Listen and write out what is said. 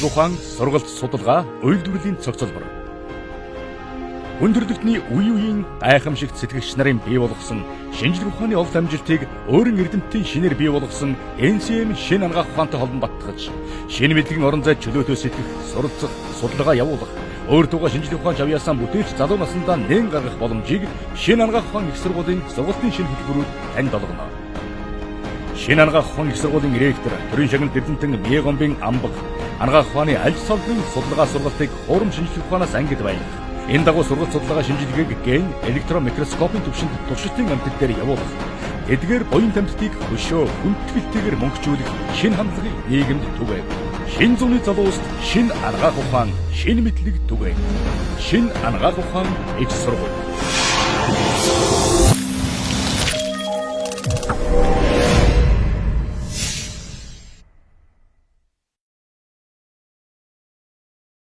шинжлэх ухаан, сургалт, судалгаа, үйлдвэрлэлийн цогцлбор. Хүндрэлтний үе үеийн гайхамшигт сэтгэгч нарын бий болгосон шинжлэх ухааны олд амжилтыг өөрийн эрдэмтдийн шинээр бий болгосон NCM шинэ анагаах ухаантай холбогдож, шинэ мэдлэгийн орон зай чөлөөтөө сэтгэх, суралцах, судалгаа явуулах, өөр тугаа шинжлэх ухаан жавьяасаа бүтээлч залуу насндаа нэн гаргах боломжийг шинэ анагаах ухаан их сургуулийн сургалтын шинэ хөтөлбөрүүд танд олгоно. Шинэ анагаах ухаан их сургуулийн ректор, төрийн шагналт эрдэмтэн Мегомбын амбаг, анагаах ухааны аль салбарын судалгаа сургалтыг хурам шинжлэх ухаанаас ангид байлгах. Энэ дагуу сургалт судалгаа шинжилгээг ген электрон микроскопын түвшинд туршилтын амьтад дээр явуулах. Эдгээр буян амьтдыг хөшөө хүндэтгэлтэйгээр мөнгөжүүлэх шинэ хандлагыг нийгэмд түгээв. Шинэ зууны залууст шинэ анагаах ухаан, шинэ мэдлэг түгээв. Шинэ анагаах ухаан их сургууль.